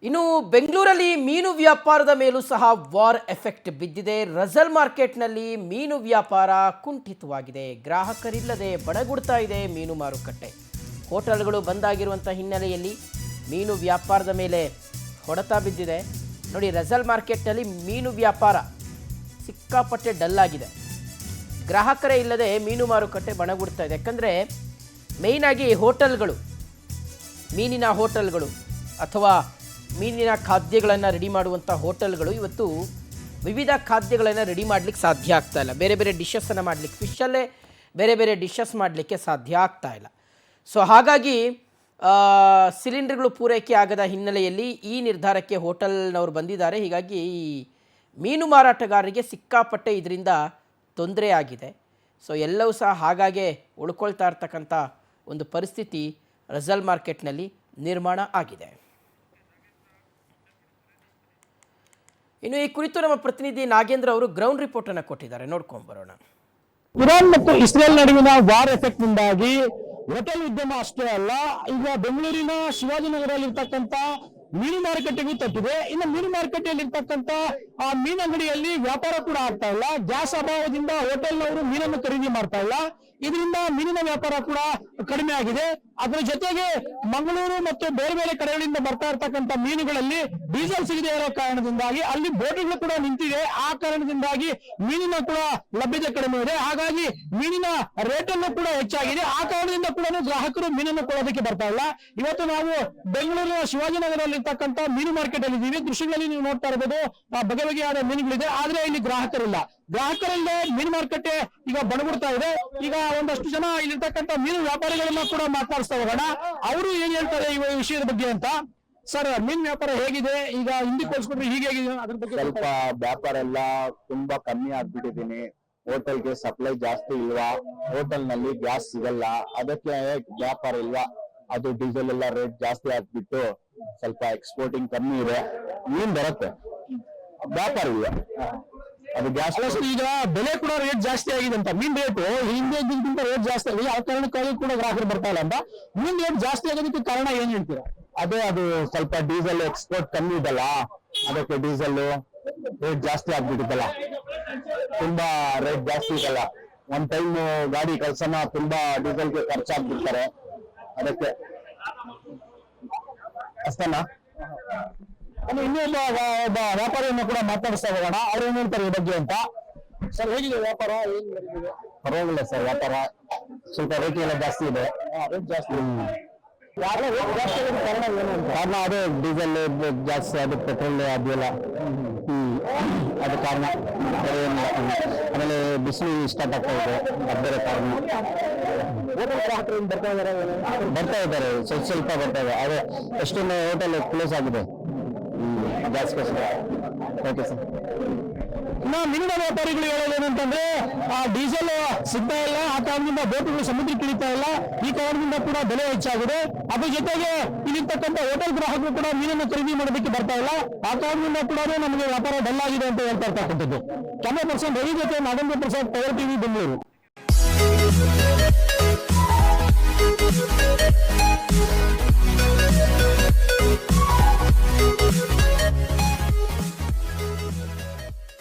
ಇನ್ನು ಬೆಂಗಳೂರಲ್ಲಿ ಮೀನು ವ್ಯಾಪಾರದ ಮೇಲೂ ಸಹ ವಾರ್ ಎಫೆಕ್ಟ್ ಬಿದ್ದಿದೆ. ರಸಲ್ ಮಾರ್ಕೆಟ್ನಲ್ಲಿ ಮೀನು ವ್ಯಾಪಾರ ಕುಂಠಿತವಾಗಿದೆ. ಗ್ರಾಹಕರಿಲ್ಲದೆ ಬಡಗುಡ್ತಾ ಇದೆ ಮೀನು ಮಾರುಕಟ್ಟೆ. ಹೋಟೆಲ್ಗಳು ಬಂದಾಗಿರುವಂಥ ಹಿನ್ನೆಲೆಯಲ್ಲಿ ಮೀನು ವ್ಯಾಪಾರದ ಮೇಲೆ ಹೊಡೆತ ಬಿದ್ದಿದೆ. ನೋಡಿ, ರಸಲ್ ಮಾರ್ಕೆಟ್ನಲ್ಲಿ ಮೀನು ವ್ಯಾಪಾರ ಸಿಕ್ಕಾಪಟ್ಟೆ ಡಲ್ ಆಗಿದೆ. ಗ್ರಾಹಕರೇ ಇಲ್ಲದೆ ಮೀನು ಮಾರುಕಟ್ಟೆ ಬಣಗುಡ್ತಾ ಇದೆ. ಯಾಕಂದರೆ ಮೇಯ್ನಾಗಿ ಹೋಟೆಲ್ಗಳು, ಮೀನಿನ ಹೋಟೆಲ್ಗಳು ಅಥವಾ ಮೀನಿನ ಖಾದ್ಯಗಳನ್ನು ರೆಡಿ ಮಾಡುವಂಥ ಹೋಟೆಲ್ಗಳು ಇವತ್ತು ವಿವಿಧ ಖಾದ್ಯಗಳನ್ನು ರೆಡಿ ಮಾಡಲಿಕ್ಕೆ ಸಾಧ್ಯ ಆಗ್ತಾ ಇಲ್ಲ. ಬೇರೆ ಬೇರೆ ಡಿಶಸ್ಸನ್ನು ಮಾಡಲಿಕ್ಕೆ, ಫಿಶಲ್ಲೇ ಬೇರೆ ಬೇರೆ ಡಿಶಸ್ ಮಾಡಲಿಕ್ಕೆ ಸಾಧ್ಯ ಆಗ್ತಾ ಇಲ್ಲ. ಸೊ ಹಾಗಾಗಿ ಸಿಲಿಂಡರ್ಗಳು ಪೂರೈಕೆ ಆಗದ ಹಿನ್ನೆಲೆಯಲ್ಲಿ ಈ ನಿರ್ಧಾರಕ್ಕೆ ಹೋಟೆಲ್ನವರು ಬಂದಿದ್ದಾರೆ. ಹೀಗಾಗಿ ಈ ಮೀನು ಮಾರಾಟಗಾರರಿಗೆ ಸಿಕ್ಕಾಪಟ್ಟೆ ಇದರಿಂದ ತೊಂದರೆ ಆಗಿದೆ. ಸೊ ಎಲ್ಲವೂ ಸಹ ಹಾಗಾಗೆ ಉಳ್ಕೊಳ್ತಾ ಇರ್ತಕ್ಕಂಥ ಒಂದು ಪರಿಸ್ಥಿತಿ ರಸಲ್ ಮಾರ್ಕೆಟ್ನಲ್ಲಿ ನಿರ್ಮಾಣ ಆಗಿದೆ. ಇನ್ನು ಈ ಕುರಿತು ನಮ್ಮ ಪ್ರತಿನಿಧಿ ನಾಗೇಂದ್ರ ಅವರು ಗ್ರೌಂಡ್ ರಿಪೋರ್ಟ್ ಅನ್ನು ಕೊಟ್ಟಿದ್ದಾರೆ, ನೋಡ್ಕೊಂಡು ಬರೋಣ. ಇರಾನ್ ಮತ್ತು ಇಸ್ರೇಲ್ ನಡುವಿನ ವಾರ್ ಎಫೆಕ್ಟ್ ನಿಂದಾಗಿ ಹೋಟೆಲ್ ಉದ್ಯಮ ಅಷ್ಟೇ ಅಲ್ಲ, ಈಗ ಬೆಂಗಳೂರಿನ ಶಿವಾಜಿನಗರದಲ್ಲಿ ಇರ್ತಕ್ಕಂಥ ಮೀನು ಮಾರುಕಟ್ಟೆಗೂ ತಟ್ಟಿದೆ. ಇನ್ನು ಮೀನು ಮಾರುಕಟ್ಟೆಯಲ್ಲಿ ಇರ್ತಕ್ಕಂಥ ಆ ಮೀನಂಗಡಿಯಲ್ಲಿ ವ್ಯಾಪಾರ ಕೂಡ ಆಗ್ತಾ ಇಲ್ಲ. ಗ್ಯಾಸ್ ಅಭಾವದಿಂದ ಹೋಟೆಲ್ನವರು ಮೀನನ್ನು ಖರೀದಿ ಮಾಡ್ತಾ ಇಲ್ಲ. ಇದರಿಂದ ಮೀನಿನ ವ್ಯಾಪಾರ ಕೂಡ ಕಡಿಮೆ ಆಗಿದೆ. ಅದರ ಜೊತೆಗೆ ಮಂಗಳೂರು ಮತ್ತು ಬೇರೆ ಬೇರೆ ಕಡೆಗಳಿಂದ ಬರ್ತಾ ಇರ್ತಕ್ಕಂಥ ಮೀನುಗಳಲ್ಲಿ ಡೀಸೆಲ್ ಸಿಗದೆ ಇರೋ ಕಾರಣದಿಂದಾಗಿ ಅಲ್ಲಿ ಬೋಟ್ಗಳು ಕೂಡ ನಿಂತಿದೆ. ಆ ಕಾರಣದಿಂದಾಗಿ ಮೀನಿನ ಕೂಡ ಲಭ್ಯತೆ ಕಡಿಮೆ ಇದೆ. ಹಾಗಾಗಿ ಮೀನಿನ ರೇಟ್ ಅನ್ನು ಕೂಡ ಹೆಚ್ಚಾಗಿದೆ. ಆ ಕಾರಣದಿಂದ ಕೂಡ ಗ್ರಾಹಕರು ಮೀನನ್ನು ಕೊಳ್ಳೋದಕ್ಕೆ ಬರ್ತಾ ಇಲ್ಲ. ಇವತ್ತು ನಾವು ಬೆಂಗಳೂರಿನ ಶಿವಾಜಿನಗರದಲ್ಲಿ ಇರ್ತಕ್ಕಂಥ ಮೀನು ಮಾರ್ಕೆಟ್ ಅಲ್ಲಿ ಇದ್ದೀವಿ. ದೃಶ್ಯಗಳಲ್ಲಿ ನೀವು ನೋಡ್ತಾ ಇರಬಹುದು ಬಗೆ ಬಗೆಯಾದ ಮೀನುಗಳಿದೆ, ಆದ್ರೆ ಇಲ್ಲಿ ಗ್ರಾಹಕರಿಲ್ಲ. ಗ್ರಾಹಕರಲ್ಲೇ ಮೀನು ಮಾರುಕಟ್ಟೆ ಈಗ ಬಣಗುಡ್ತಾ ಇದೆ. ಈಗ ಒಂದಷ್ಟು ಜನ ಇಲ್ಲಿರ್ತಕ್ಕಂಥ ಮೀನು ವ್ಯಾಪಾರಿಗಳನ್ನ ಕೂಡ ಮಾತನಾಡಿಸ್ತಾ ಹೋಗೋಣ. ಅವರು ಏನ್ ಹೇಳ್ತಾರೆ ಈ ವಿಷಯದ ಬಗ್ಗೆ ಅಂತ. ಸರ್, ಮೀನು ವ್ಯಾಪಾರ ಹೇಗಿದೆ ಈಗ? ಹಿಂದಿ ಹೋಲಿಸ್ಕೊಂಡ್ರೆ ಹೀಗೆ ಹೇಗಿದೆ ಅದ್ರ ಬಗ್ಗೆ ಸ್ವಲ್ಪ ವ್ಯಾಪಾರ ಎಲ್ಲ ತುಂಬಾ ಕಮ್ಮಿ ಆಗ್ಬಿಟ್ಟಿದೀನಿ. ಹೋಟೆಲ್ಗೆ ಸಪ್ಲೈ ಜಾಸ್ತಿ ಇಲ್ವಾ, ಹೋಟೆಲ್ ನಲ್ಲಿ ಗ್ಯಾಸ್ ಸಿಗಲ್ಲ, ಅದಕ್ಕೆ ವ್ಯಾಪಾರ ಇಲ್ವಾ. ಅದು ಡೀಸೆಲ್ ಎಲ್ಲ ರೇಟ್ ಜಾಸ್ತಿ ಆಗ್ಬಿಟ್ಟು ಸ್ವಲ್ಪ ಎಕ್ಸ್ಪೋರ್ಟಿಂಗ್ ಕಮ್ಮಿ ಇದೆ. ಮೀನ್ ಬರುತ್ತೆ, ವ್ಯಾಪಾರ ಇಲ್ಲ. ಅದು ಗ್ಯಾಸ್ ಈಗ ಬೆಲೆ ಕೂಡ ರೇಟ್ ಜಾಸ್ತಿ ಆಗಿದೆ ಅಂತ. ಮೀನ್ ರೇಟ್ ಹಿಂದೆ ಇದ್ದಿದ್ದಕ್ಕಿಂತ ರೇಟ್ ಜಾಸ್ತಿ ಆಗಿದೆ. ಆ ಕಾರಣಕ್ಕಾಗಿ ಕೂಡ ಗ್ರಾಹಕರು ಬರ್ತಾ ಇಲ್ಲ ಅಂತ. ಮೀನ್ ರೇಟ್ ಜಾಸ್ತಿ ಆಗೋದಕ್ಕೆ ಕಾರಣ ಏನ್ ಹೇಳ್ತೀರಾ? ಅದು ಸ್ವಲ್ಪ ಡೀಸೆಲ್ ಎಕ್ಸ್ಪೋರ್ಟ್ ಕಮ್ಮಿ ಇದಲ್ಲ, ಅದಕ್ಕೆ ಡೀಸೆಲ್ ರೇಟ್ ಜಾಸ್ತಿ ಆಗ್ಬಿಟ್ಟಿದ್ದಲ್ಲ, ತುಂಬಾ ರೇಟ್ ಜಾಸ್ತಿ ಇದಲ್ಲ. ಒಂದ್ ಟೈಮ್ ಗಾಡಿ ಕಳ್ಸನ ತುಂಬಾ ಡೀಸೆಲ್ಗೆ ಖರ್ಚಾಗ್ಬಿಡ್ತಾರೆ, ಅದಕ್ಕೆ ಅಷ್ಟೇನಾ. ಇನ್ನೊಬ್ಬ ವ್ಯಾಪಾರಿಯನ್ನು ಕೂಡ ಮಾತಾಡಿಸ್ತಾ ಹೋಗೋಣ. ಅವ್ರು ಏನ್ ಹೇಳ್ತಾರೆ ಈ ಬಗ್ಗೆ ಅಂತ. ಸರ್, ಹೇಗಿದೆ ವ್ಯಾಪಾರ? ಏನ್ ಪರವಾಗಿಲ್ಲ ಸರ್, ವ್ಯಾಪಾರ ಸ್ವಲ್ಪ ರೇಟ್ ಎಲ್ಲ ಜಾಸ್ತಿ ಇದೆ. ರೇಟ್ ಜಾಸ್ತಿ ಕಾರಣ ಅದೇ ಡೀಸೆಲ್ ಜಾಸ್ತಿ, ಅದು ಪೆಟ್ರೋಲ್ ಅದೆಲ್ಲ ಅದು ಕಾರಣ. ಆಮೇಲೆ ಬಿಸಿಲು ಸ್ಟಾರ್ಟ್ ಆಗ್ತಾ ಇದೆ, ಬೇರೆ ಕಾರಣ. ಬರ್ತಾ ಇದ್ದಾರೆ, ಸ್ವಲ್ಪ ಬರ್ತಾ ಇದೆ. ಅದೇ ಎಷ್ಟೊಂದು ಹೋಟೆಲ್ ಕ್ಲೋಸ್ ಆಗಿದೆ ಗ್ಯಾಸ್ಗೋಸ್ಕರ. Okay sir. ಇನ್ನು ಮೀನಿನ ವ್ಯಾಪಾರಿಗಳು ಹೇಳೋದೇನಂತಂದ್ರೆ ಡೀಸೆಲ್ ಸಿಗ್ತಾ ಇಲ್ಲ. ಆ ಕಾರಣದಿಂದ ಬೋಟ್ಗಳು ಸಮುದ್ರಕ್ಕೆ ಇಳಿತಾ ಇಲ್ಲ. ಈ ಕಾರಣದಿಂದ ಕೂಡ ಬೆಲೆ ಹೆಚ್ಚಾಗಿದೆ. ಅದ್ರ ಜೊತೆಗೆ ಇಲ್ಲಿರ್ತಕ್ಕಂಥ ಹೋಟೆಲ್ ಗ್ರಾಹಕರು ಕೂಡ ಮೀನನ್ನು ಖರೀದಿ ಮಾಡೋದಕ್ಕೆ ಬರ್ತಾ ಇಲ್ಲ. ಆ ಕಾರಣದಿಂದ ಕೂಡ ನಮಗೆ ವ್ಯಾಪಾರ ಡಲ್ ಆಗಿದೆ ಅಂತ ಹೇಳ್ತಾ ಇರ್ತಕ್ಕಂಥದ್ದು. ಕ್ಯಾಮರಾ ಪರ್ಸನ್ ರವಿ ಜೊತೆ ನಾಗೇಂದ್ರ ಪ್ರಸಾದ್, ಪವರ್ ಟಿವಿ, ಬೆಂಗಳೂರು.